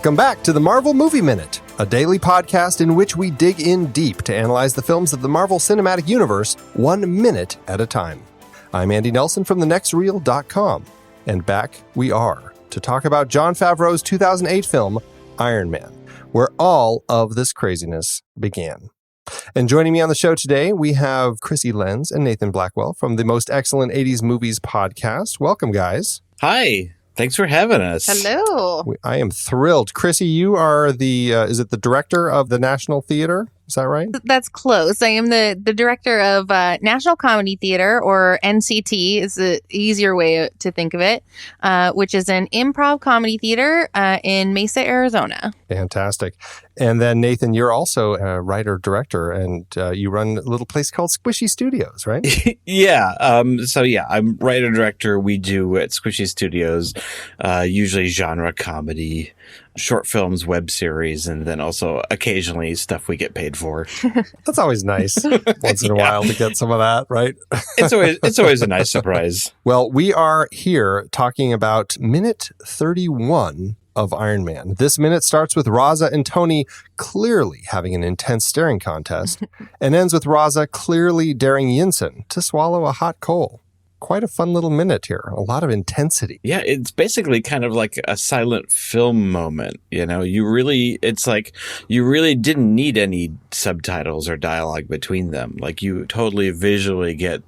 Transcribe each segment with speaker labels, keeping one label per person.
Speaker 1: Welcome back to the Marvel Movie Minute, a daily podcast in which we dig in deep to analyze the films of the Marvel Cinematic Universe 1 minute at a time. I'm Andy Nelson from thenextreel.com, and back we are to talk about Jon Favreau's 2008 film, Iron Man, where all of this craziness began. And joining me on the show today, we have Krissy, Lenz, and Nathan Blackwell from the Most Excellent 80s Movies podcast. Welcome, guys.
Speaker 2: Hi. Thanks for having us.
Speaker 3: Hello.
Speaker 1: I am thrilled. Krissy, you are the, is it the director of the National Theater? Is that right?
Speaker 3: That's close. I am the director of National Comedy Theater, or NCT is the easier way to think of it, which is an improv comedy theater in Mesa, Arizona.
Speaker 1: Fantastic. And then, Nathan, you're also a writer-director, and you run a little place called Squishy Studios, right?
Speaker 2: Yeah. I'm writer-director. We do at Squishy Studios, usually genre comedy, short films, web series, and then also occasionally stuff we get paid for.
Speaker 1: That's always nice once in a while to get some of that, right?
Speaker 2: It's always a nice surprise.
Speaker 1: Well, we are here talking about minute 31 of Iron Man. This minute starts with Raza and Tony clearly having an intense staring contest and ends with Raza clearly daring Yinsen to swallow a hot coal. Quite a fun little minute here. A lot of intensity.
Speaker 2: Yeah, it's basically kind of like a silent film moment. You know, you really didn't need any subtitles or dialogue between them. Like, you totally visually get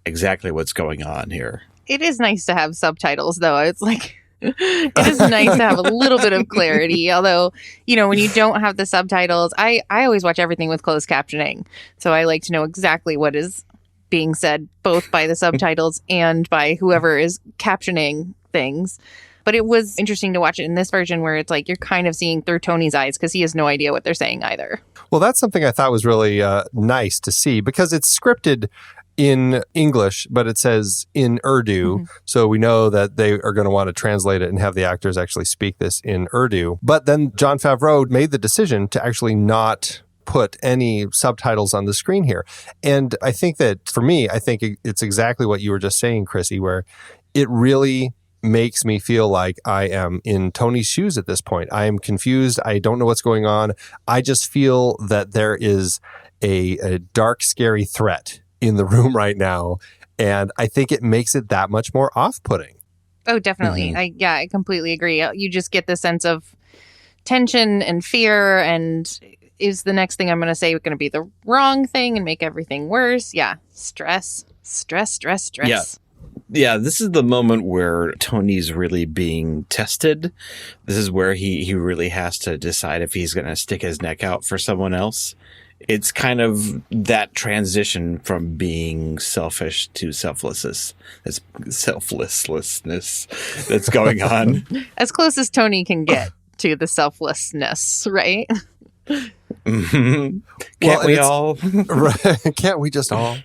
Speaker 2: exactly what's going on here.
Speaker 3: It is nice to have subtitles, though. It's like, it is nice to have a little bit of clarity. Although, you know, when you don't have the subtitles, I always watch everything with closed captioning. So I like to know exactly what is being said, both by the subtitles and by whoever is captioning things. But it was interesting to watch it in this version where it's like you're kind of seeing through Tony's eyes because he has no idea what they're saying either.
Speaker 1: Well, that's something I thought was really nice to see because it's scripted in English, but it says in Urdu. Mm-hmm. So we know that they are going to want to translate it and have the actors actually speak this in Urdu. But then Jon Favreau made the decision to actually not put any subtitles on the screen here. And I think that for me, I think it's exactly what you were just saying, Krissy, where it really makes me feel like I am in Tony's shoes at this point. I am confused. I don't know what's going on. I just feel that there is a dark, scary threat in the room right now. And I think it makes it that much more off-putting.
Speaker 3: Oh, definitely.
Speaker 1: Mm-hmm.
Speaker 3: I completely agree. You just get the sense of tension and fear, and is the next thing I'm going to say going to be the wrong thing and make everything worse? Yeah. Stress.
Speaker 2: Yeah, this is the moment where Tony's really being tested. This is where he really has to decide if he's going to stick his neck out for someone else. It's kind of that transition from being selfish to selflessness. It's selflessness that's going on.
Speaker 3: As close as Tony can get to the selflessness, right?
Speaker 2: Mm-hmm. Can't we all?
Speaker 1: Can't we just all?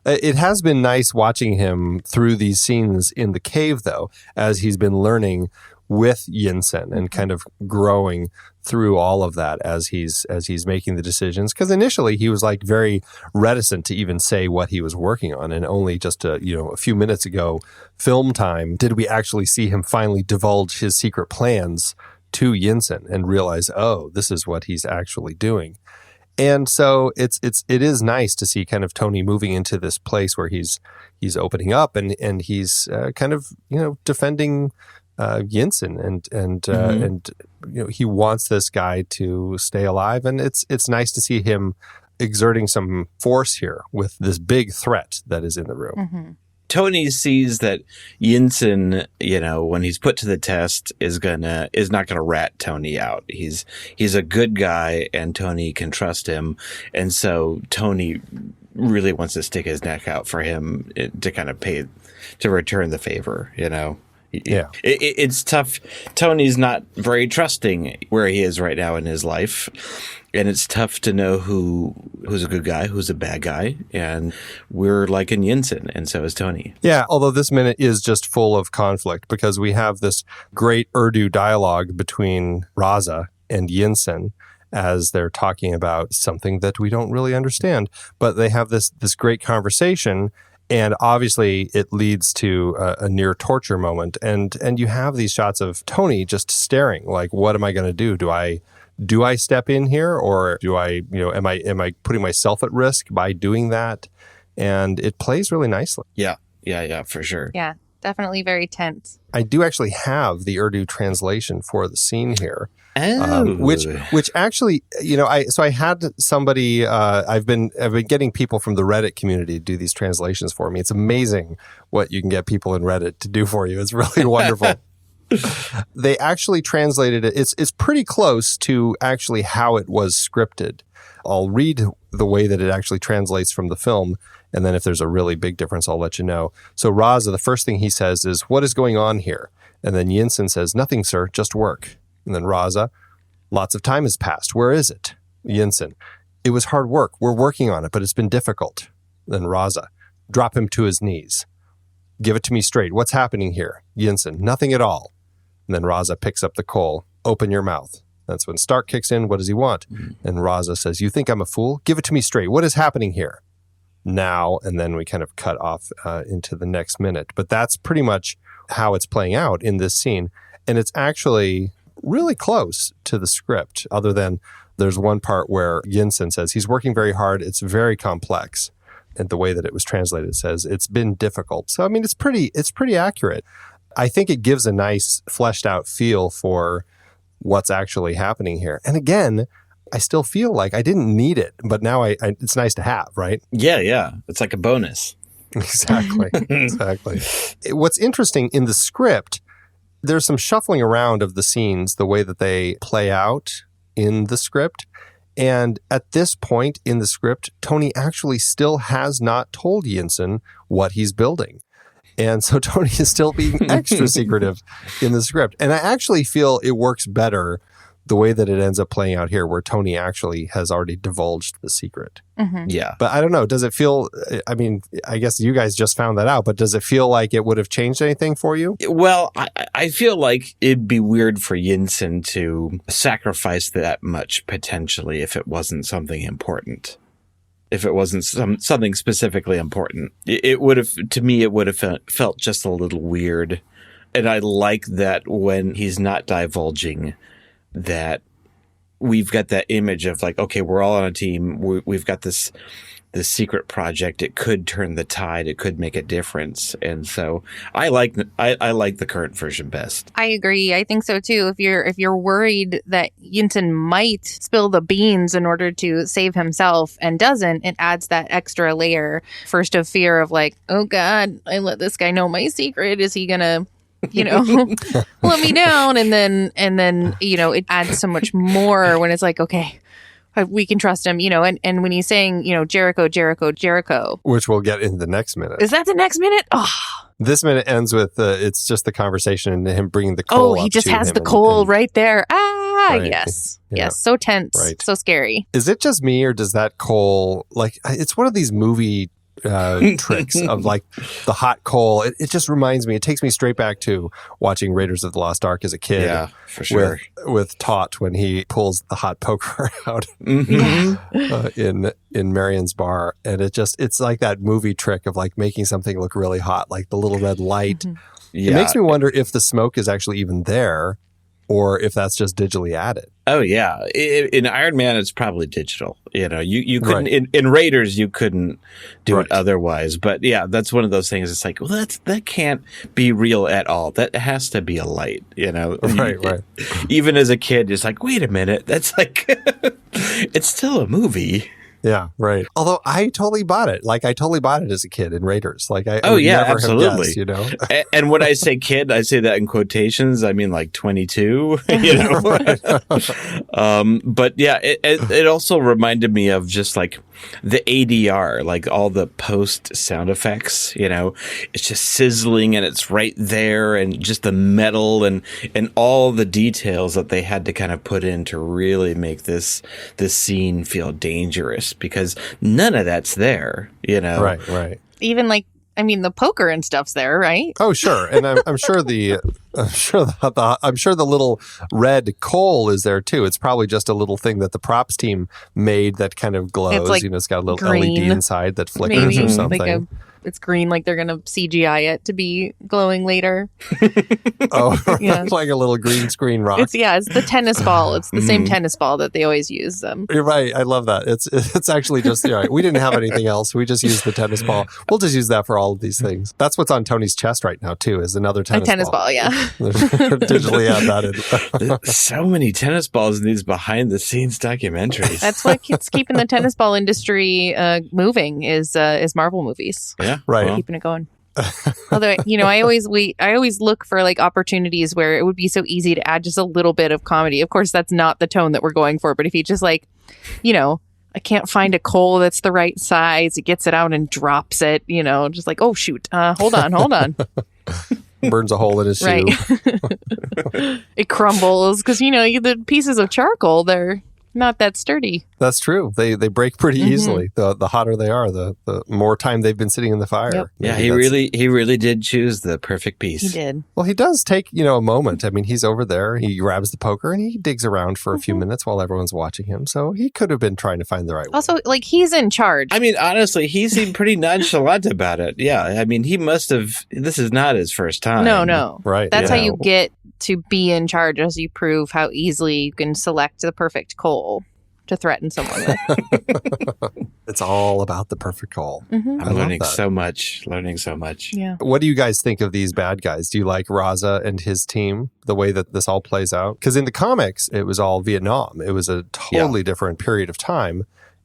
Speaker 1: It has been nice watching him through these scenes in the cave, though, as he's been learning with Yinsen and kind of growing through all of that as he's making the decisions. Because initially he was like very reticent to even say what he was working on, and only just a few minutes ago, film time, did we actually see him finally divulge his secret plans to Yinsen and realize, oh, this is what he's actually doing. And so it is nice to see kind of Tony moving into this place where he's opening up and he's kind of defending Yinsen and he wants this guy to stay alive, and it's nice to see him exerting some force here with this big threat that is in the room.
Speaker 3: Mm-hmm.
Speaker 2: Tony sees that Yinsen, when he's put to the test, is not gonna rat Tony out. He's a good guy, and Tony can trust him, and so Tony really wants to stick his neck out for him to kind of return the favor.
Speaker 1: Yeah,
Speaker 2: it's tough. Tony's not very trusting where he is right now in his life, and it's tough to know who's a good guy, who's a bad guy, and we're like in Yinsen, and so is Tony.
Speaker 1: Yeah, although this minute is just full of conflict because we have this great Urdu dialogue between Raza and Yinsen as they're talking about something that we don't really understand, but they have this great conversation. And obviously, it leads to a near torture moment. And you have these shots of Tony just staring, like, what am I going to do? Do I step in here, or do I, am I putting myself at risk by doing that? And it plays really nicely.
Speaker 2: Yeah, for sure.
Speaker 3: Yeah, definitely very tense.
Speaker 1: I do actually have the Urdu translation for the scene here.
Speaker 2: Oh.
Speaker 1: Which actually, I had somebody, I've been getting people from the Reddit community to do these translations for me. It's amazing what you can get people in Reddit to do for you. It's really wonderful. They actually translated it. It's pretty close to actually how it was scripted. I'll read the way that it actually translates from the film, and then if there's a really big difference, I'll let you know. So Raza, the first thing he says is, "What is going on here?" And then Yinsen says, "Nothing, sir, just work." And then Raza, "Lots of time has passed. Where is it?" Yinsen, "It was hard work. We're working on it, but it's been difficult." Then Raza, "Drop him to his knees. Give it to me straight. What's happening here?" Yinsen, "Nothing at all." And then Raza picks up the coal. "Open your mouth." That's when Stark kicks in. "What does he want?" And Raza says, "You think I'm a fool? Give it to me straight. What is happening here?" Now, and then we kind of cut off into the next minute. But that's pretty much how it's playing out in this scene. And it's actually really close to the script, other than there's one part where Yinsen says he's working very hard. It's very complex. And the way that it was translated says it's been difficult. So, I mean, it's pretty accurate. I think it gives a nice fleshed out feel for what's actually happening here. And again, I still feel like I didn't need it, but now it's nice to have, right?
Speaker 2: Yeah. It's like a bonus.
Speaker 1: Exactly. What's interesting in the script, there's some shuffling around of the scenes, the way that they play out in the script. And at this point in the script, Tony actually still has not told Yinsen what he's building. And so Tony is still being extra secretive in the script. And I actually feel it works better the way that it ends up playing out here, where Tony actually has already divulged the secret.
Speaker 3: Mm-hmm.
Speaker 2: Yeah.
Speaker 1: But I don't know. Does it feel, I mean, I guess you guys just found that out, but does it feel like it would have changed anything for you?
Speaker 2: Well, I feel like it'd be weird for Yinsen to sacrifice that much potentially if it wasn't something important. If it wasn't something specifically important, it would have, to me, it would have felt just a little weird. And I like that when he's not divulging, that we've got that image of like, okay, we're all on a team. We've got this secret project. It could turn the tide. It could make a difference. And so I like the current version best.
Speaker 3: I agree. I think so too. If you're worried that Yinsen might spill the beans in order to save himself and doesn't, it adds that extra layer first of fear of like, oh God, I let this guy know my secret. Is he gonna let me down? And then it adds so much more when it's like, okay, we can trust him, and when he's saying, Jericho, Jericho, Jericho.
Speaker 1: Which we'll get in the next minute.
Speaker 3: Is that the next minute? Oh.
Speaker 1: This minute ends with, it's just the conversation and him bringing the coal up.
Speaker 3: Oh, he just
Speaker 1: to
Speaker 3: has
Speaker 1: him
Speaker 3: the coal right there.
Speaker 1: Right.
Speaker 3: Yes.
Speaker 1: Yeah.
Speaker 3: Yes. So tense.
Speaker 1: Right.
Speaker 3: So scary.
Speaker 1: Is it just me, or does that coal, like, it's one of these movie tricks of like the hot coal. It just reminds me, it takes me straight back to watching Raiders of the Lost Ark as a kid.
Speaker 2: Yeah, for sure.
Speaker 1: With Tot when he pulls the hot poker out in Marion's bar. And it's like that movie trick of like making something look really hot, like the little red light. Mm-hmm. Yeah. It makes me wonder if the smoke is actually even there, or if that's just digitally added. Oh, yeah.
Speaker 2: In Iron Man, it's probably digital. You couldn't, right. in Raiders, you couldn't do it otherwise. But yeah, that's one of those things. It's like, well, that can't be real at all. That has to be a light, Right. Even as a kid, it's like, wait a minute. That's like, it's still a movie.
Speaker 1: Yeah, right. Although I totally bought it. Like I totally bought it as a kid in Raiders. Like I
Speaker 2: absolutely.
Speaker 1: Have guessed,
Speaker 2: And when I say kid, I say that in quotations. I mean like 22. But yeah, it also reminded me of just like the ADR, like all the post sound effects. It's just sizzling and it's right there, and just the metal and all the details that they had to kind of put in to really make this scene feel dangerous, because none of that's there,
Speaker 1: Right.
Speaker 3: Even like, I mean, the poker and stuff's there, right?
Speaker 1: Oh, sure. And I'm sure the little red coal is there too. It's probably just a little thing that the props team made that kind of glows.
Speaker 3: It's like
Speaker 1: it's got a little
Speaker 3: green,
Speaker 1: LED inside that flickers or something.
Speaker 3: Like it's green, like they're going to CGI it to be glowing later.
Speaker 1: Oh,
Speaker 3: Yeah.
Speaker 1: like a little green screen rock.
Speaker 3: It's the tennis ball. It's the same tennis ball that they always use.
Speaker 1: You're right. I love that. It's actually just, we didn't have anything else. We just used the tennis ball. We'll just use that for all of these things. That's what's on Tony's chest right now, too, is another tennis ball.
Speaker 3: Yeah.
Speaker 1: Digitally add that in.
Speaker 2: So many tennis balls in these behind the scenes documentaries.
Speaker 3: That's what keeps keeping the tennis ball industry moving is Marvel movies.
Speaker 2: Yeah.
Speaker 1: Right.
Speaker 2: Well,
Speaker 3: Keeping it going. Although, I always look for like opportunities where it would be so easy to add just a little bit of comedy. Of course, that's not the tone that we're going for, but if you just like, I can't find a coal that's the right size, it gets it out and drops it, just like, oh shoot, hold on.
Speaker 1: Burns a hole in his shoe.
Speaker 3: Right. It crumbles because, the pieces of charcoal, they're not that sturdy.
Speaker 1: That's true. They break pretty easily. The hotter they are, the more time they've been sitting in the fire.
Speaker 3: Yep.
Speaker 2: Yeah, he really did choose the perfect piece.
Speaker 3: He did.
Speaker 1: Well, he does take, a moment. I mean, he's over there. He grabs the poker and he digs around for a few minutes while everyone's watching him. So he could have been trying to find the right one.
Speaker 3: Also, like, he's in charge.
Speaker 2: I mean, honestly, he seemed pretty nonchalant about it. Yeah, I mean, he must have. This is not his first time.
Speaker 3: No.
Speaker 1: Right.
Speaker 3: That's how you get to be in charge, as you prove how easily you can select the perfect coal to threaten someone with.
Speaker 1: It's all about the perfect call.
Speaker 3: Mm-hmm.
Speaker 2: I'm learning so much.
Speaker 3: Yeah.
Speaker 1: What do you guys think of these bad guys? Do you like Raza and his team, the way that this all plays out? Because in the comics, it was all Vietnam. It was a totally different period of time.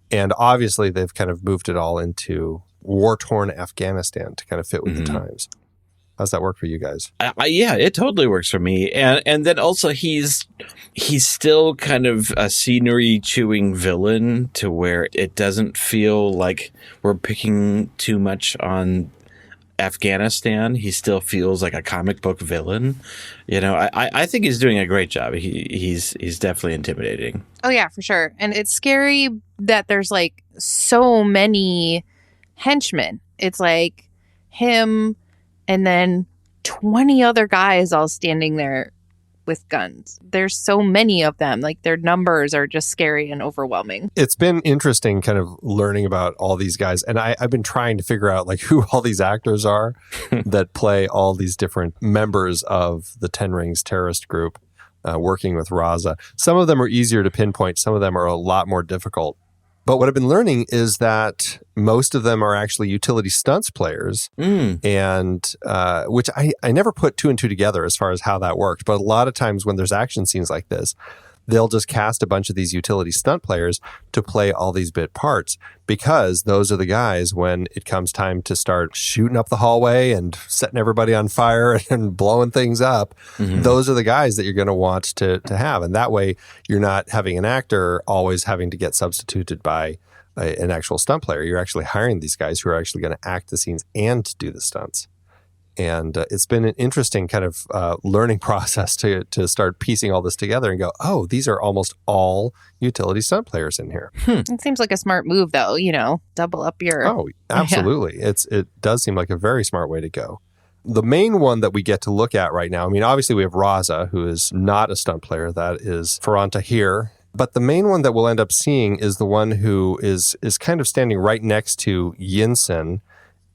Speaker 1: And obviously, they've kind of moved it all into war-torn Afghanistan to kind of fit with the times. How's that work for you guys?
Speaker 2: Yeah, it totally works for me. And then also he's still kind of a scenery chewing villain to where it doesn't feel like we're picking too much on Afghanistan. He still feels like a comic book villain. I think he's doing a great job. He's definitely intimidating.
Speaker 3: Oh yeah, for sure. And it's scary that there's like so many henchmen. It's like him and then 20 other guys all standing there with guns. There's so many of them. Like, their numbers are just scary and overwhelming.
Speaker 1: It's been interesting kind of learning about all these guys. And I've been trying to figure out like who all these actors are that play all these different members of the Ten Rings terrorist group working with Raza. Some of them are easier to pinpoint. Some of them are a lot more difficult. But what I've been learning is that most of them are actually utility stunts players, and which I never put two and two together as far as how that worked. But a lot of times when there's action scenes like this, they'll just cast a bunch of these utility stunt players to play all these bit parts, because those are the guys when it comes time to start shooting up the hallway and setting everybody on fire and blowing things up. Those are the guys that you're going to want to have. And that way you're not having an actor always having to get substituted by an actual stunt player. You're actually hiring these guys who are actually going to act the scenes and do the stunts. And it's been an interesting kind of learning process to start piecing all this together and go, oh, these are almost all utility stunt players in here.
Speaker 3: It seems like a smart move, though, double up your...
Speaker 1: Oh, absolutely. Yeah. It does seem like a very smart way to go. The main one that we get to look at right now, I mean, obviously we have Raza, who is not a stunt player. That is Ferran Tahir. But the main one that we'll end up seeing is the one who is kind of standing right next to Yinsen.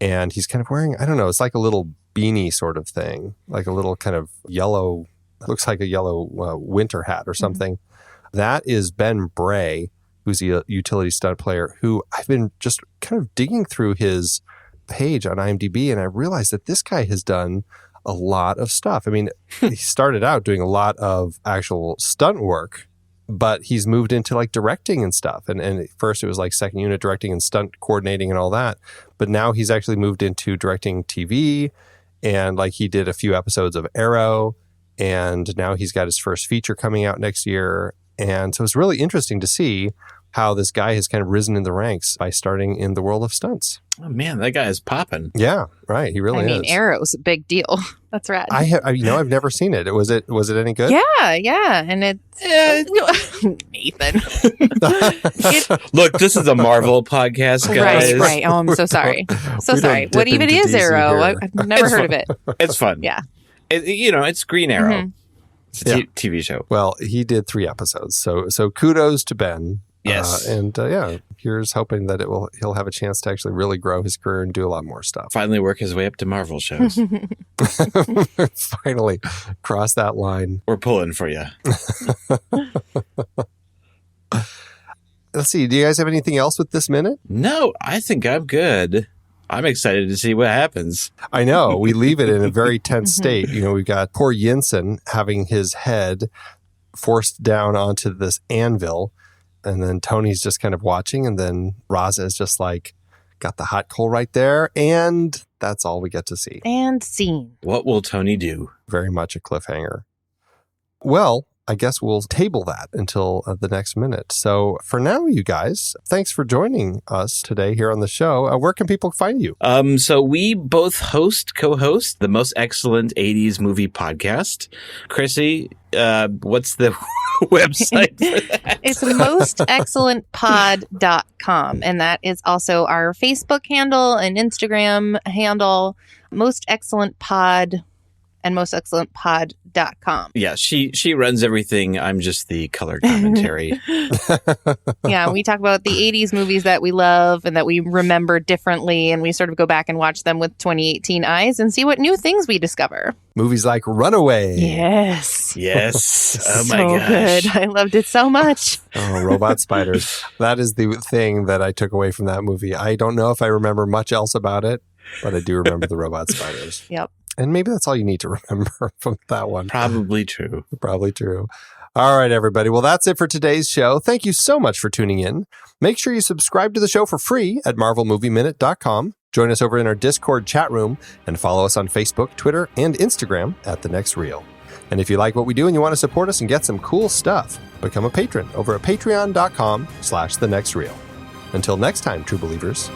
Speaker 1: And he's kind of wearing, I don't know, it's like a little beanie sort of thing, like a little kind of yellow, looks like a yellow winter hat or something. That is Ben Bray, who's a utility stunt player, who I've been just kind of digging through his page on IMDb, and I realized that this guy has done a lot of stuff. I mean, he started out doing a lot of actual stunt work, but he's moved into like directing and stuff. And at first it was like second unit directing and stunt coordinating and all that. But now he's actually moved into directing TV, and like he did a few episodes of Arrow, and now he's got his first feature coming out next year. And so it's really interesting to see how this guy has kind of risen in the ranks by starting in the world of stunts.
Speaker 2: Oh man, that guy is popping.
Speaker 1: Yeah, right. He really is.
Speaker 3: I mean, Arrow's a big deal. That's rad.
Speaker 1: I've never seen it. Was it any good?
Speaker 3: Yeah. And Nathan.
Speaker 2: Look, this is a Marvel podcast, guys.
Speaker 3: Right. Oh, I'm so sorry. So
Speaker 1: We
Speaker 3: sorry.
Speaker 1: don't
Speaker 3: What
Speaker 1: dip
Speaker 3: even
Speaker 1: into
Speaker 3: is
Speaker 1: DC
Speaker 3: Arrow?
Speaker 1: here.
Speaker 3: I've never heard of it.
Speaker 2: It's fun.
Speaker 3: Yeah.
Speaker 2: It's Green Arrow. It's a TV show.
Speaker 1: Well, he did 3 episodes. So kudos to Ben.
Speaker 2: Yes.
Speaker 1: Here's hoping that he'll have a chance to actually really grow his career and do a lot more stuff.
Speaker 2: Finally work his way up to Marvel shows.
Speaker 1: Finally cross that line.
Speaker 2: We're pulling for you.
Speaker 1: Let's see. Do you guys have anything else with this minute?
Speaker 2: No, I think I'm good. I'm excited to see what happens.
Speaker 1: I know. We leave it in a very tense state. We've got poor Yinsen having his head forced down onto this anvil. And then Tony's just kind of watching. And then Raza is just like, got the hot coal right there. And that's all we get to see.
Speaker 3: And scene.
Speaker 2: What will Tony do?
Speaker 1: Very much a cliffhanger. Well, I guess we'll table that until the next minute. So for now, you guys, thanks for joining us today here on the show. Where can people find you?
Speaker 2: So we both co-host the Most Excellent 80s Movie Podcast. Krissy, what's the website for that?
Speaker 3: It's mostexcellentpod.com. And that is also our Facebook handle and Instagram handle, Most Excellent Pod and mostexcellentpod.com.
Speaker 2: Yeah, she runs everything. I'm just the color commentary.
Speaker 3: Yeah, we talk about the 80s movies that we love and that we remember differently, and we sort of go back and watch them with 2018 eyes and see what new things we discover.
Speaker 1: Movies like Runaway.
Speaker 3: Yes.
Speaker 2: Yes. Oh my
Speaker 3: so
Speaker 2: gosh.
Speaker 3: good. I loved it so much.
Speaker 1: Oh, robot spiders. That is the thing that I took away from that movie. I don't know if I remember much else about it, but I do remember the robot spiders.
Speaker 3: Yep.
Speaker 1: And maybe that's all you need to remember from that one.
Speaker 2: Probably true.
Speaker 1: Probably true. All right, everybody. Well, that's it for today's show. Thank you so much for tuning in. Make sure you subscribe to the show for free at marvelmovieminute.com. Join us over in our Discord chat room and follow us on Facebook, Twitter, and Instagram at The Next Reel. And if you like what we do and you want to support us and get some cool stuff, become a patron over at patreon.com/thenextreel. Until next time, true believers.